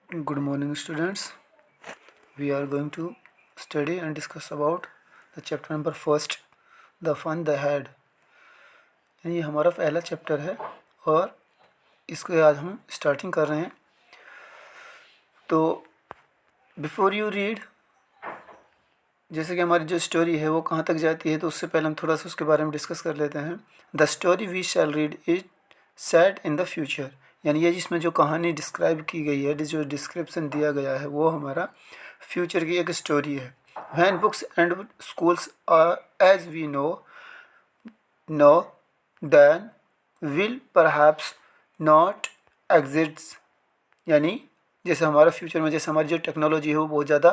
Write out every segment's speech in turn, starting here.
Good morning, students. We are going to study and discuss about the chapter number first, the fun the head. ये हमारा पहला chapter है और इसको आज हम स्टार्टिंग कर रहे हैं. तो बिफोर यू रीड, जैसे कि हमारी जो स्टोरी है वो कहाँ तक जाती है, तो उससे पहले हम थोड़ा सा उसके बारे में डिस्कस कर लेते हैं. The story we shall read is set in the future, यानी ये जिसमें जो कहानी डिस्क्राइब की गई है, जो डिस्क्रिप्शन दिया गया है, वो हमारा फ्यूचर की एक स्टोरी है. When books and schools as we know them will perhaps not exist, यानी जैसे हमारा फ्यूचर में जैसे हमारी जो टेक्नोलॉजी है वो बहुत ज़्यादा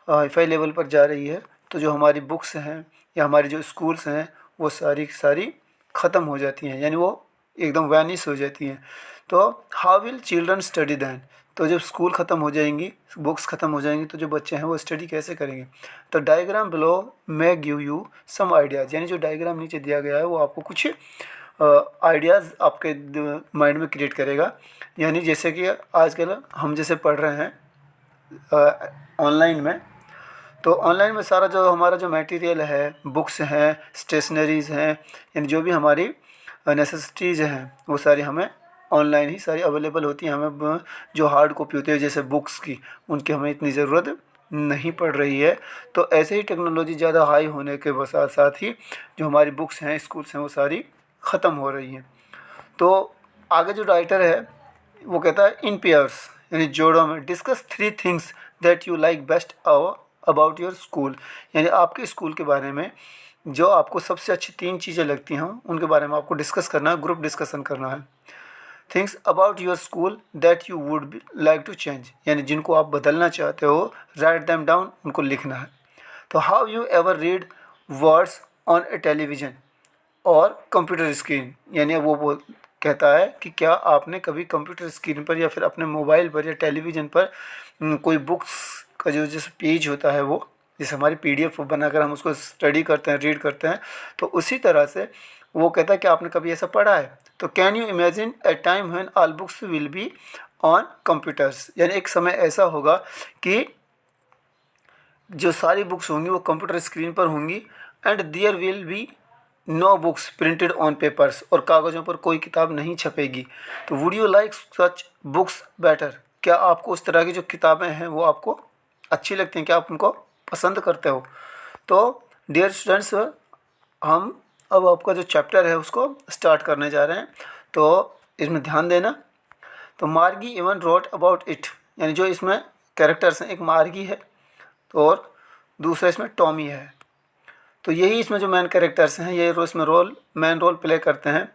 हाई लेवल पर जा रही है, तो जो हमारी बुक्स हैं या हमारी जो स्कूल्स हैं वो सारी सारी ख़त्म हो जाती हैं, यानी वो एकदम वैनिश हो जाती हैं. तो how will children study then, तो जब स्कूल ख़त्म हो जाएंगी, बुक्स ख़त्म हो जाएंगी, तो जो बच्चे हैं वो स्टडी कैसे करेंगे. तो diagram below may give you some ideas, यानी जो डायग्राम नीचे दिया गया है वो आपको कुछ आइडियाज़ आपके माइंड में क्रिएट करेगा. यानी जैसे कि आजकल हम जैसे पढ़ रहे हैं ऑनलाइन में, तो ऑनलाइन में सारा जो हमारा जो मटेरियल है, बुक्स हैं, स्टेशनरीज़ हैं, यानी जो भी हमारी नेसेसिटीज़ हैं वो सारी हमें ऑनलाइन ही सारी अवेलेबल होती हैं. हमें जो हार्ड कॉपी होती है जैसे बुक्स की, उनकी हमें इतनी ज़रूरत नहीं पड़ रही है. तो ऐसे ही टेक्नोलॉजी ज़्यादा हाई होने के साथ साथ ही जो हमारी बुक्स हैं, स्कूल्स हैं, वो सारी ख़त्म हो रही हैं. तो आगे जो राइटर है वो कहता है इन पेयर्स, यानी जोड़ों में, discuss 3 things that you like best about your school, यानी आपके स्कूल के बारे में जो आपको सबसे अच्छी 3 चीज़ें लगती हैं उनके बारे में आपको डिस्कस करना है, ग्रुप डिस्कशन करना है. Things about your school that you would like to change, यानी जिनको आप बदलना चाहते हो, राइट दैम डाउन, उनको लिखना है. तो how you ever read words on A television और कंप्यूटर स्क्रीन, यानी वो कहता है कि क्या आपने कभी कंप्यूटर स्क्रीन पर या फिर अपने मोबाइल पर या टेलीविज़न पर कोई बुक्स का जो जैसे पेज होता है, वो जैसे हमारी PDF बनाकर हम उसको स्टडी करते हैं, रीड करते हैं, तो उसी तरह से वो कहता है कि आपने कभी ऐसा पढ़ा है. तो can you imagine A time when all books will be on computers, यानी एक समय ऐसा होगा कि जो सारी बुक्स होंगी वो कंप्यूटर स्क्रीन पर होंगी, and there will be no books printed on papers, और कागज़ों पर कोई किताब नहीं छपेगी. तो would you like such books better, क्या आपको उस तरह की जो किताबें हैं वो आपको अच्छी लगती हैं, क्या आप उनको पसंद करते हो. तो डियर स्टूडेंट्स, हम अब आपका जो चैप्टर है उसको स्टार्ट करने जा रहे हैं, तो इसमें ध्यान देना. तो मार्गी इवन रोट अबाउट इट, यानी जो इसमें कैरेक्टर्स हैं, एक मार्गी है और दूसरा इसमें टॉमी है. तो यही इसमें जो मेन कैरेक्टर्स हैं, ये इसमें मेन रोल प्ले करते हैं.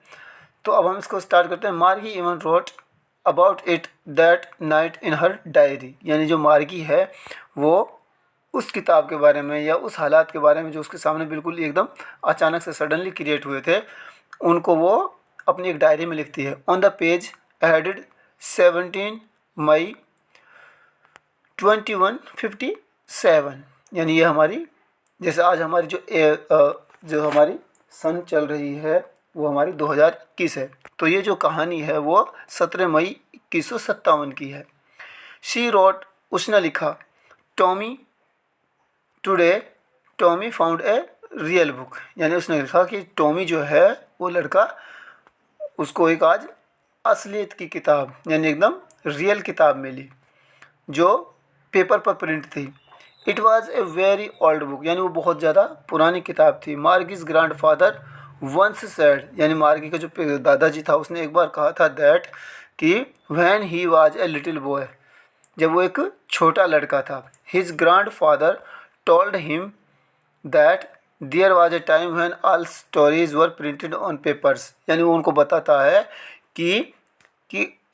तो अब हम इसको स्टार्ट करते हैं. मार्गी even wrote about it that night in her diary, यानी जो मार्गी है वो उस किताब के बारे में या उस हालात के बारे में जो उसके सामने बिल्कुल एकदम अचानक से सडनली क्रिएट हुए थे, उनको वो अपनी एक डायरी में लिखती है. ऑन द पेज हेडेड 17 मई 2157, यानी ये हमारी जैसे आज हमारी जो हमारी सन चल रही है वो हमारी 2021 है. तो ये जो कहानी है वो 17 मई 2157 की है. शी रोट, उसने लिखा, Tommy today Tommy found a real book, यानी उसने लिखा कि टॉमी जो है वो लड़का, उसको एक आज असलियत की किताब, यानी एकदम रियल किताब मिली जो पेपर पर प्रिंट थी. It was a very old book, यानी वो बहुत ज़्यादा पुरानी किताब थी. मार्गीज ग्रैंड फादर वंस सेड, यानी मार्गी का जो दादाजी था उसने एक बार कहा था दैट, कि when he was a little boy, जब वो एक छोटा लड़का था, his grandfather told him that there was a time when all stories were printed on papers, यानी वो उनको बताता है कि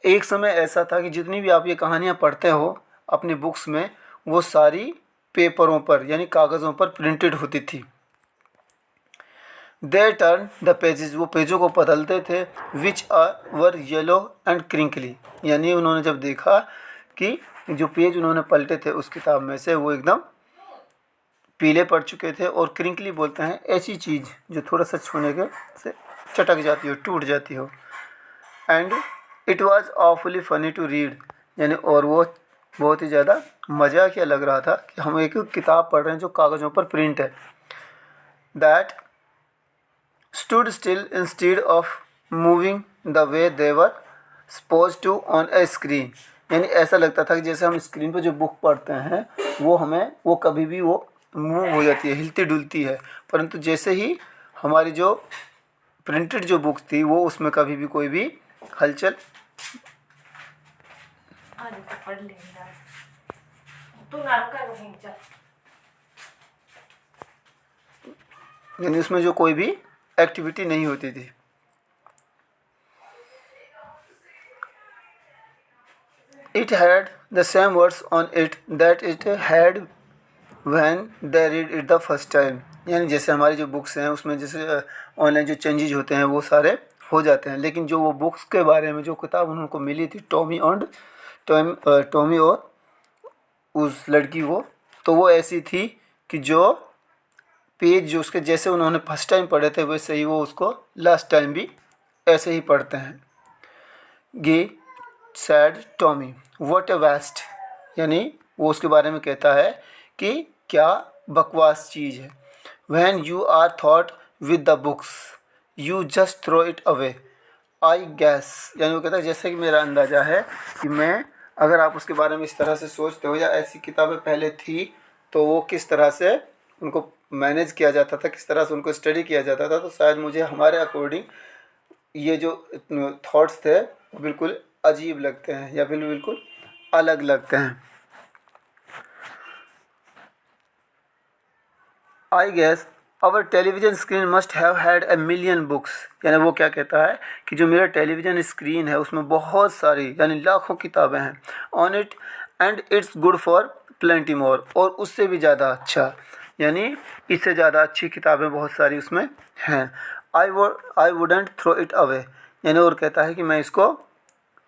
एक समय ऐसा था कि जितनी भी आप ये कहानियाँ पढ़ते हो अपनी बुक्स में, वो सारी पेपरों पर यानी कागज़ों पर प्रिंटेड होती थी. दे टर्न द पेजेस, वो पेजों को बदलते थे, विच वर येलो एंड क्रिंकली, यानी उन्होंने जब देखा कि जो पेज उन्होंने पलटे थे उस किताब में से वो एकदम पीले पड़ चुके थे. और क्रिंकली बोलते हैं ऐसी चीज़ जो थोड़ा सा छूने के से चटक जाती हो, टूट जाती हो. And it was awfully funny to read, यानी और वो बहुत ही ज़्यादा मज़ाकिया लग रहा था कि हम एक किताब पढ़ रहे हैं जो कागज़ों पर प्रिंट है। That stood still instead of moving the way they were supposed to on a screen। यानी ऐसा लगता था कि जैसे हम स्क्रीन पर जो बुक पढ़ते हैं वो कभी भी वो मूव हो जाती है, हिलती डुलती है, परंतु जैसे ही हमारी जो प्रिंटेड जो बुक थी वो उसमें कभी भी कोई भी हलचल यानी उसमें जो कोई भी एक्टिविटी नहीं होती थी। It had the same words on it that it had when they read it the first time। यानी जैसे हमारी जो बुक्स हैं उसमें जैसे ऑनलाइन जो चेंजेज होते हैं वो सारे हो जाते हैं, लेकिन जो वो बुक्स के बारे में जो किताब उनको मिली थी टॉमी और उस लड़की तो वो ऐसी थी कि जो पेज जो उसके जैसे उन्होंने फर्स्ट टाइम पढ़े थे वैसे ही वो उसको लास्ट टाइम भी ऐसे ही पढ़ते हैं। He said Tommy what a waste, यानी वो उसके बारे में कहता है कि क्या बकवास चीज़ है। When you are thought with the books you just throw it away I guess, यानी वो कहता है जैसे कि मेरा अंदाज़ा है कि मैं अगर आप उसके बारे में इस तरह से सोचते हो या ऐसी किताबें पहले थी तो वो किस तरह से उनको मैनेज किया जाता था, किस तरह से उनको स्टडी किया जाता था, तो शायद मुझे हमारे अकॉर्डिंग ये जो थॉट्स थे वो बिल्कुल अजीब लगते हैं या बिल्कुल अलग लगते हैं। I guess our television screen must have had a million books, यानी वो क्या कहता है कि जो मेरा टेलीविज़न स्क्रीन है उसमें बहुत सारी यानी लाखों किताबें हैं on it and it's good for plenty more, और उससे भी ज़्यादा अच्छा यानी इससे ज़्यादा अच्छी किताबें बहुत सारी उसमें हैं। I wouldn't throw it away, यानी और कहता है कि मैं इसको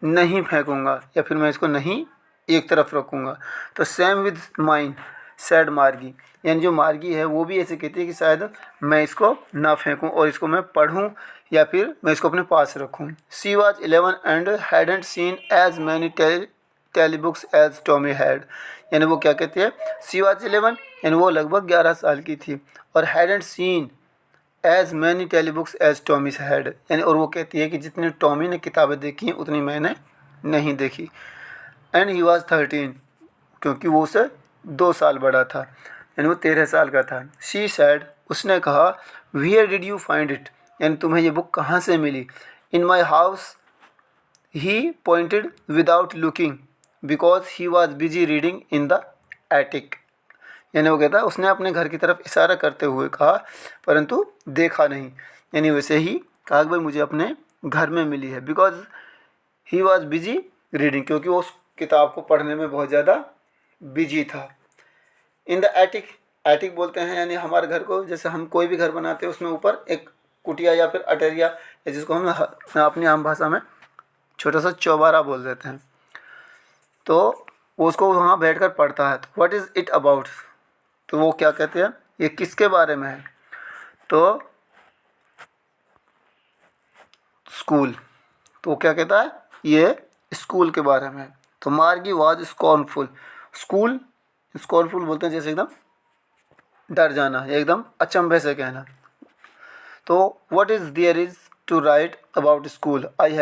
नहीं फेंकूँगा या फिर मैं इसको नहीं एक तरफ रखूँगा। तो सेम विद माइन सैड मार्गी, यानी जो मार्गी है वो भी ऐसे कहती है कि शायद मैं इसको ना फेंकूँ और इसको मैं पढ़ूँ या फिर मैं इसको अपने पास रखूँ। She was 11 and hadn't seen as many telebooks as Tommy had, यानी वो क्या कहती है शी वॉज 11 यानी वो लगभग 11 साल की थी और hadn't seen as many telebooks as Tommy had, यानी और वो कहती है कि जितनी टॉमी ने किताबें देखी हैं उतनी मैंने नहीं देखी। एंड ही वॉज 13, क्योंकि वो उससे 2 साल बड़ा था यानी वो 13 साल का था। शी सैड, उसने कहा where did you find it, यानी तुम्हें ये बुक कहाँ से मिली। In my house he pointed without looking because he was busy reading in the attic, यानी वो कहता है उसने अपने घर की तरफ इशारा करते हुए कहा परंतु देखा नहीं, यानी वैसे ही कहा कि भाई मुझे अपने घर में मिली है। Because he was busy reading, क्योंकि वो उस किताब को पढ़ने में बहुत ज़्यादा बिजी था। इन द एटिक, एटिक बोलते हैं यानी हमारे घर को जैसे हम कोई भी घर बनाते हैं उसमें ऊपर एक कुटिया या फिर अटेरिया या जिसको हम अपनी आम भाषा में छोटा सा चौबारा बोल देते हैं, तो वो उसको वहाँ बैठ कर पढ़ता है। तो व्हाट इज़ इट अबाउट, तो वो क्या कहते हैं ये किसके बारे में है, तो स्कूल, तो वो क्या कहता है ये स्कूल के बारे में है। तो मार्गी वाज स्कॉर्नफुल, स्कूल स्कॉर्नफुल बोलते हैं जैसे एकदम डर जाना या एकदम अचंभे से कहना। तो what is there is to write about school, I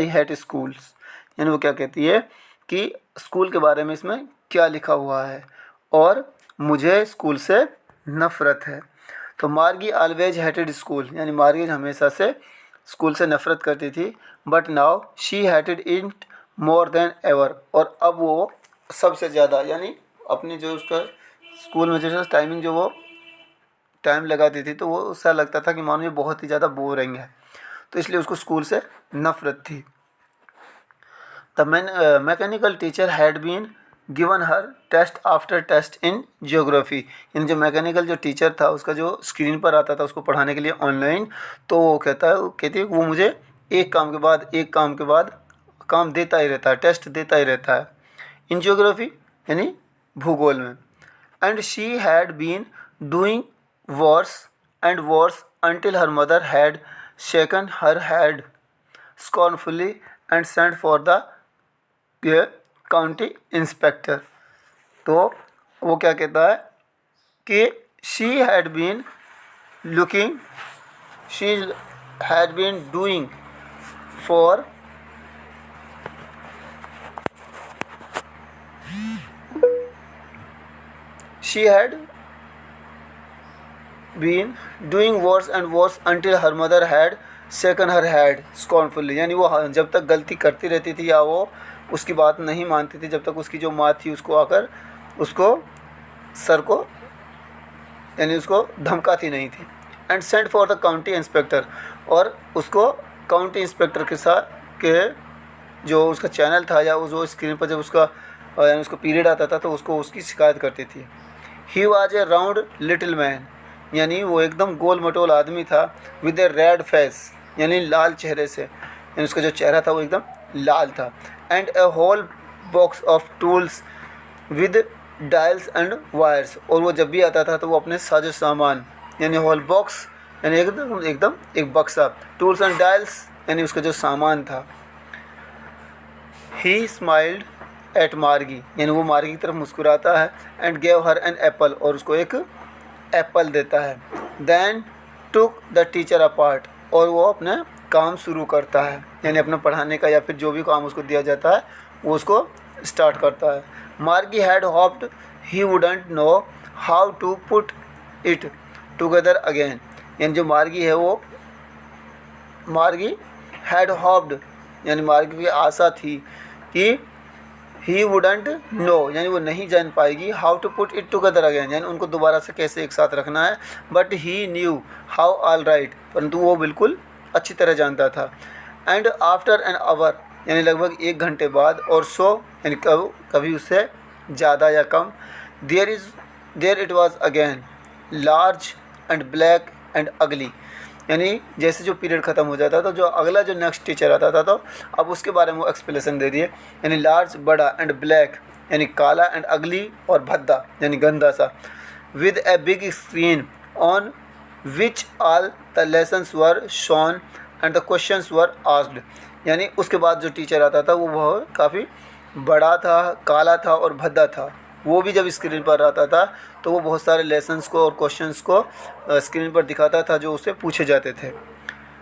hate schools, यानी वो क्या कहती है कि स्कूल के बारे में इसमें क्या लिखा हुआ है और मुझे स्कूल से नफ़रत है। तो मार्गी ऑलवेज हेटेड स्कूल, यानी मार्गी हमेशा से स्कूल से नफ़रत करती थी। But now she hated it more than ever, और अब वो सबसे ज़्यादा यानी अपनी जो उसका स्कूल में जो टाइमिंग जो वो टाइम लगाती थी तो वो उससे लगता था कि मानो ये बहुत ही ज़्यादा बोरिंग है, तो इसलिए उसको स्कूल से नफ़रत थी। The mechanical teacher had been given her test after test in geography, यानी जो मैकेनिकल जो टीचर था उसका जो स्क्रीन पर आता था उसको पढ़ाने के लिए ऑनलाइन, तो वो कहती है वो मुझे एक काम के बाद एक काम के बाद काम देता ही रहता है, टेस्ट देता ही रहता है इन जियोग्राफी यानी भूगोल में। And she had been doing worse and worse until her mother had shaken her head scornfully and sent for the county inspector. तो वो क्या कहता है कि she had been doing for she had been doing worse and worse until her mother had shaken her head scornfully। यानी वो जब तक गलती करती रहती थी या वो उसकी बात नहीं मानती थी, जब तक उसकी जो माँ थी उसको आकर उसको सर को यानी उसको धमकाती नहीं थी। And sent for the county inspector, और उसको काउंटी इंस्पेक्टर के साथ के जो उसका चैनल था या वो स्क्रीन पर जब उसका यानी उसका पीरियड आता था तो उसको उसकी शिकायत करती थी। ही was A round little man, यानी वो एकदम गोल मटोल आदमी था। विद ए रेड फेस, यानी लाल चेहरे से, यानी उसका जो चेहरा था वो एकदम लाल था। And a whole box of tools with dials and wires, और वो जब भी आता था तो वो अपने साजो सामान यानी होल बॉक्स यानी एकदम एक बक्सा, टूल्स एंड डायल्स यानी उसका जो सामान था। ही स्माइल्ड एट मार्गी, यानी वो मार्गी की तरफ मुस्कुराता है। And gave her an apple, और उसको एक एप्पल देता है। Then took the teacher apart, और वो अपना काम शुरू करता है, यानी अपना पढ़ाने का या फिर जो भी काम उसको दिया जाता है वो उसको स्टार्ट करता है। Margie had hoped he wouldn't know how to put it together again, यानी जो मार्गी है वो मार्गी हैड होप्ड यानी मार्गी की आशा थी कि ही वुडंट नो यानी वो नहीं जान पाएगी how to put it together again, यानी उनको दोबारा से कैसे एक साथ रखना है। But he knew how all right, परंतु वो बिल्कुल अच्छी तरह जानता था। एंड आफ्टर एन आवर, यानी लगभग 1 घंटे बाद, और सो यानी कभी उससे ज़्यादा या कम, there it was again large and black and ugly, यानी जैसे जो पीरियड ख़त्म हो जाता था, जो अगला जो नेक्स्ट टीचर आता था, तो अब उसके बारे में वो एक्सप्लेनेशन दे दिए। यानी लार्ज बड़ा, एंड ब्लैक यानी काला, एंड अगली और भद्दा यानी गंदा सा। With a big screen on which all the lessons were shown and the questions were asked, यानी उसके बाद जो टीचर आता था वो काफ़ी बड़ा था, काला था और भद्दा था। वो भी जब स्क्रीन पर आता था तो वो बहुत सारे लेसन्स को और क्वेश्चंस को स्क्रीन पर दिखाता था जो उससे पूछे जाते थे।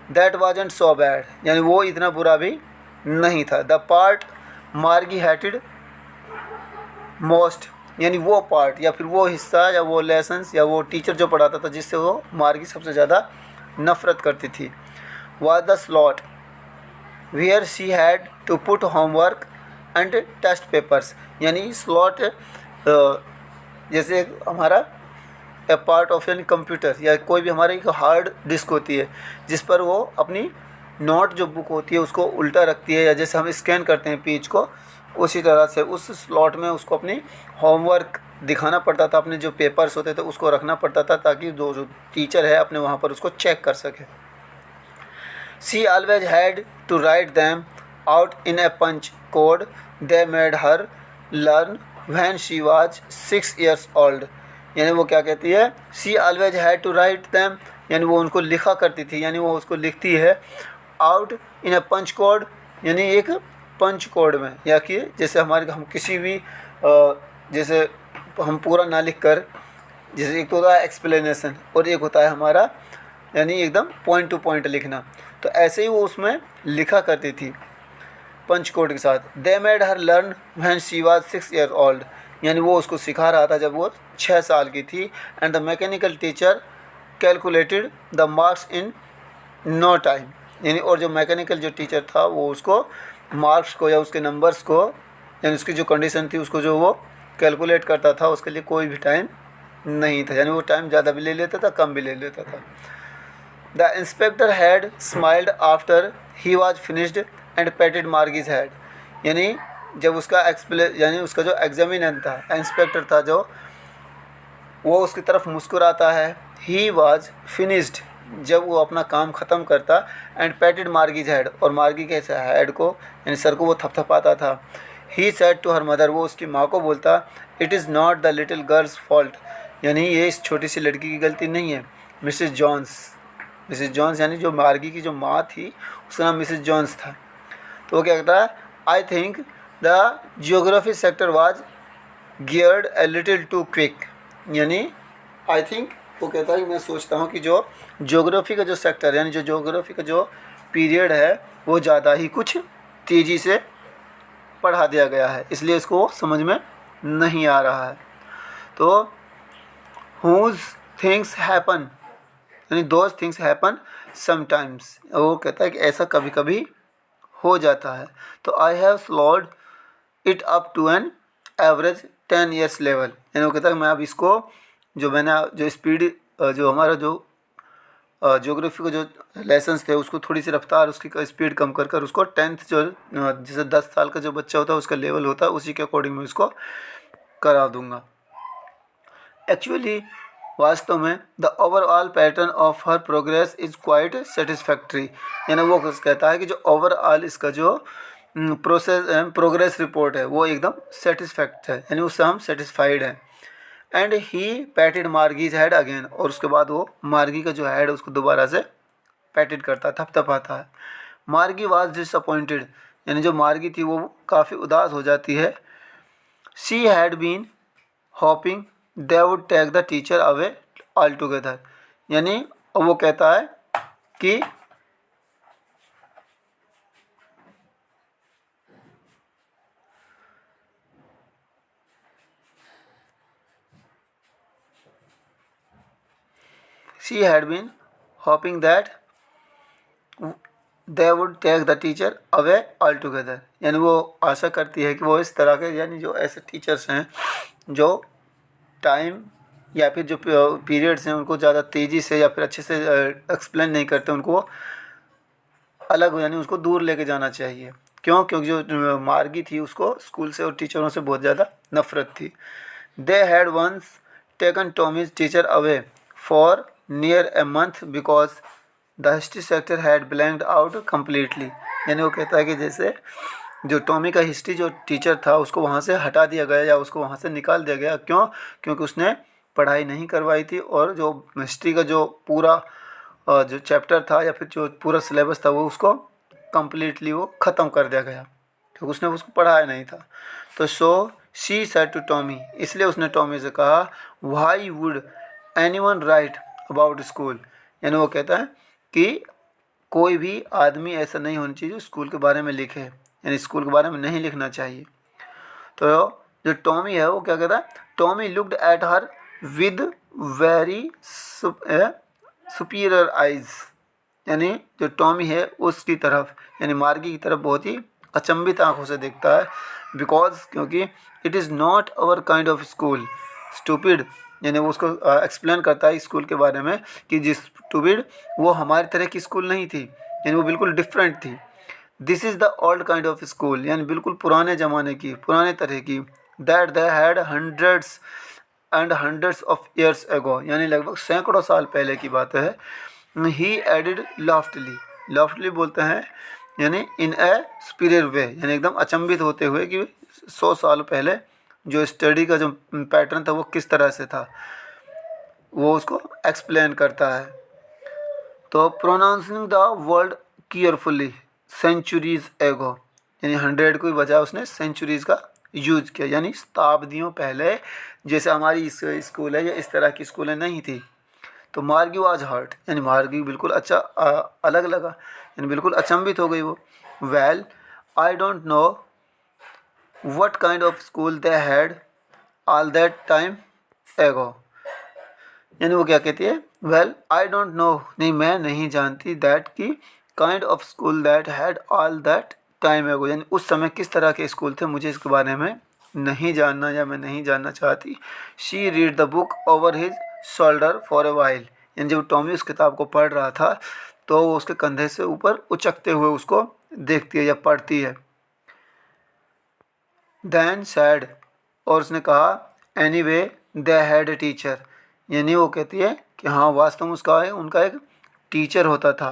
दैट वाजंट सो बैड, यानी वो इतना बुरा भी नहीं था। द पार्ट मार्गी हैटेड मोस्ट, यानी वो पार्ट या फिर वो हिस्सा या वो लेसन्स या वो टीचर जो पढ़ाता था जिससे वो मार्गी सबसे ज़्यादा नफ़रत करती थी, was the slot where she had to put homework and test papers, यानी स्लॉट जैसे हमारा ए पार्ट ऑफ यानी कंप्यूटर या कोई भी हमारी एक हार्ड डिस्क होती है जिस पर वो अपनी नोट जो बुक होती है उसको उल्टा रखती है, या जैसे हम स्कैन करते हैं पेज को, उसी तरह से उस स्लॉट में उसको अपनी होमवर्क दिखाना पड़ता था, अपने जो पेपर्स होते थे उसको रखना पड़ता था ताकि जो टीचर है अपने वहाँ पर उसको चेक कर सके। She always had to write them out in a punch code they made her learn when she was 6 years old, यानी वो क्या कहती है, she always had to write them, यानी वो उनको लिखा करती थी, यानी वो उसको लिखती है out in a punch code, यानी एक पंच कोड में, या कि जैसे हमारे हम किसी भी जैसे हम पूरा ना लिख कर, जैसे एक तो होता है एक्सप्लेनेशन और एक होता है हमारा यानी एकदम पॉइंट टू पॉइंट लिखना, तो ऐसे ही वो उसमें लिखा करती थी पंच कोड के साथ। दे made her learn when she was 6 years old, यानी वो उसको सिखा रहा था जब वो 6 साल की थी। And the mechanical teacher calculated the marks in no time, यानी और जो मैकेनिकल जो टीचर था वो उसको मार्क्स को या उसके नंबर्स को यानी उसकी जो कंडीशन थी उसको जो वो कैलकुलेट करता था, उसके लिए कोई भी टाइम नहीं था, यानी वो टाइम ज़्यादा भी ले लेता था कम भी ले लेता था। The inspector had smiled after he was finished and patted Margie's head, यानी जब उसका यानी उसका जो एग्जामिनर था इंस्पेक्टर था जो वो उसकी तरफ मुस्कुराता है। ही वाज फिनिश्ड जब वो अपना काम ख़त्म करता, एंड पेटेड मार्गीज हैड और मार्गी के हेड को यानी सर को वो थपथपाता था। He said to her mother, वो उसकी माँ को बोलता, it is not the little girl's fault, यानी ये इस छोटी सी लड़की की गलती नहीं है। मिसेस जॉन्स यानी जो मार्गी की जो माँ थी उसका नाम मिसेस जॉन्स था। तो वो क्या कहता है, I think the geography sector was geared a little too quick, यानी आई थिंक वो कहता है कि मैं सोचता हूँ कि जो ज्योग्राफी का जो सेक्टर यानी जो ज्योग्राफी का जो पीरियड है वो ज़्यादा ही कुछ तेज़ी से पढ़ा दिया गया है, इसलिए इसको समझ में नहीं आ रहा है। तो हुज थिंग्स हैपन यानी दोज थिंग्स हैपन समटाइम्स, वो कहता है कि ऐसा कभी कभी हो जाता है। तो I have slowed it up to an average 10 years level, यानी वो कहता है कि मैं अब इसको जो मैंने जो स्पीड जो हमारा जो ज्योग्राफी को जो लेसन्स थे उसको थोड़ी सी रफ्तार उसकी स्पीड कम कर कर उसको 10th जो जैसे 10 साल का जो बच्चा होता है उसका लेवल होता है उसी के अकॉर्डिंग मैं उसको करा दूंगा। एक्चुअली वास्तव में the overall pattern of her progress is quite satisfactory, यानी वो कहता है कि जो ओवरऑल इसका जो प्रोग्रेस रिपोर्ट है वो एकदम सेटिस्फैक्ट है, यानी उससे हम सेटिस्फाइड हैं। And he patted Margie's head again, और उसके बाद वो मार्गी का जो हेड है उसको दोबारा से पैटेड करता है, थपथपाता है। मार्गी वाज डिसअपॉइंटेड, यानी जो मार्गी थी वो काफ़ी उदास हो जाती है। She had been hoping they would take the teacher away altogether, यानी वो कहता है कि she had been hoping that they would take the teacher away altogether, यानी वो आशा करती है कि वो इस तरह के यानी जो ऐसे टीचर्स हैं जो टाइम या फिर जो पीरियड्स हैं उनको ज़्यादा तेज़ी से या फिर अच्छे से एक्सप्लेन नहीं करते, उनको अलग यानी उसको दूर लेके जाना चाहिए। क्यों? क्योंकि जो मार्गी थी उसको स्कूल से और टीचरों से बहुत ज़्यादा नफरत थी। They had once taken Tommy's teacher away for near a month because the history sector had blanked out completely, यानी वो कहता है कि जैसे जो टॉमी का हिस्ट्री जो टीचर था उसको वहाँ से हटा दिया गया या उसको वहाँ से निकाल दिया गया। क्यों? क्योंकि उसने पढ़ाई नहीं करवाई थी और जो हिस्ट्री का जो पूरा जो चैप्टर था या फिर जो पूरा सिलेबस था वो उसको कम्प्लीटली वो ख़त्म कर दिया गया क्योंकि उसने उसको पढ़ाया नहीं था। तो so she said to Tommy, इसलिए उसने टॉमी से कहा why would anyone write about school, यानी वो कहता है कि कोई भी आदमी ऐसा नहीं होना चाहिए जो स्कूल के बारे में लिखे, यानी स्कूल के बारे में नहीं लिखना चाहिए। तो जो टॉमी है वो क्या कहता है, Tommy looked at her with very superior eyes, यानी जो टॉमी है उसकी तरफ यानी मार्गी की तरफ बहुत ही अचंभित आंखों से देखता है। बिकॉज क्योंकि it is not our kind of school stupid, यानी वो उसको एक्सप्लेन करता है स्कूल के बारे में कि जिस स्टूपिड वो हमारी तरह की स्कूल नहीं थी, यानी वो बिल्कुल डिफरेंट थी। This is the old kind of school, यानी बिल्कुल पुराने ज़माने की पुराने तरह की। That they had hundreds and hundreds of years ago, यानी लगभग सैकड़ों साल पहले की बात है। ही एडिड लॉफ्टली, लॉफ्टली बोलते हैं यानी इन ए सुपीरियर वे, यानी एकदम अचंभित होते हुए कि 100 साल पहले जो स्टडी का जो पैटर्न था वो किस तरह से था वो उसको एक्सप्लेन करता है। तो pronouncing the word carefully centuries ago, यानी 100 की बजाय उसने सेंचुरीज़ का यूज किया, यानी शताब्दियों पहले जैसे हमारी स्कूल है या इस तरह की स्कूलें नहीं थी। तो मार्गी वाज हर्ट, यानी मार्गी बिल्कुल अलग लगा, यानी बिल्कुल अचंभित हो गई वो। Well I don't know what kind of school they had all that time एगो, यानी वो क्या कहती है, वेल आई डोंट नो, नहीं मैं नहीं जानती, दैट की kind of school that had all that time एगो, यानी उस समय किस तरह के स्कूल थे मुझे इसके बारे में नहीं जानना या मैं नहीं जानना चाहती। She read the book over his shoulder for a while, यानी जब टॉमी उस किताब को पढ़ रहा था तो वो उसके कंधे से ऊपर उचकते हुए उसको देखती है या पढ़ती है। दैन सैड, और उसने कहा any way they had a teacher, यानी वो कहती है कि हाँ वास्तव में उसका उनका एक टीचर होता था।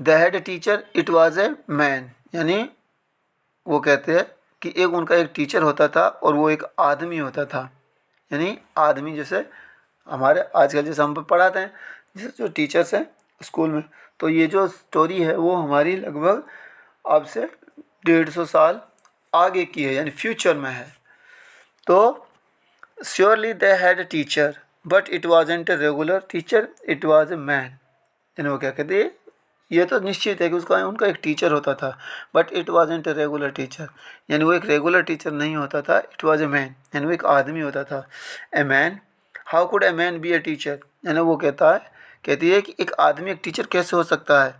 They had a teacher it was a man, यानी वो कहते हैं कि एक उनका एक टीचर होता था और वो एक आदमी होता था, यानी आदमी जैसे हमारे आजकल जैसे हम पढ़ाते हैं जैसे जो टीचर्स हैं स्कूल में। तो ये जो स्टोरी है वो हमारी लगभग अब से 150 साल आगे की है, यानी फ्यूचर में है। तो surely they had a teacher but it wasn't a regular teacher, it was a man. यानी वो क्या कहते हैं, ये तो निश्चित है कि उसका उनका एक टीचर होता था, but it wasn't a regular teacher, यानी वो एक रेगुलर टीचर नहीं होता था। इट वाज अ मैन, यानी वो एक आदमी होता था। A man, how could a man be a teacher, यानी वो कहती है कि एक आदमी एक टीचर कैसे हो सकता है।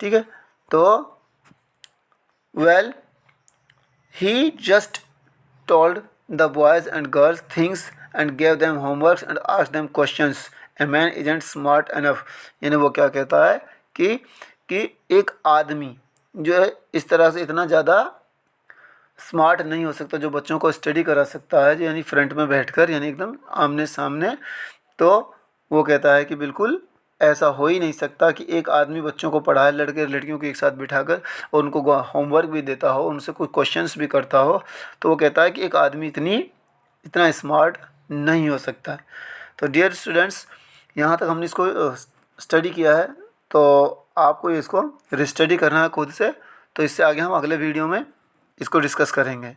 ठीक है, तो well he just told the boys and girls things and gave them homeworks and asked them questions. A man isn't smart enough, यानी वो क्या कहता है कि एक आदमी जो है इस तरह से इतना ज़्यादा स्मार्ट नहीं हो सकता जो बच्चों को स्टडी करा सकता है, यानी फ्रंट में बैठकर, यानी एकदम आमने सामने। तो वो कहता है कि बिल्कुल ऐसा हो ही नहीं सकता कि एक आदमी बच्चों को पढ़ाए, लड़के लड़कियों को एक साथ बिठाकर और उनको होमवर्क भी देता हो, उनसे कोई क्वेश्चंस भी करता हो। तो वो कहता है कि एक आदमी इतना स्मार्ट नहीं हो सकता। तो डियर स्टूडेंट्स, यहाँ तक हमने इसको स्टडी किया है, तो आपको इसको रिस्टडी करना है खुद से। तो इससे आगे हम अगले वीडियो में इसको डिस्कस करेंगे।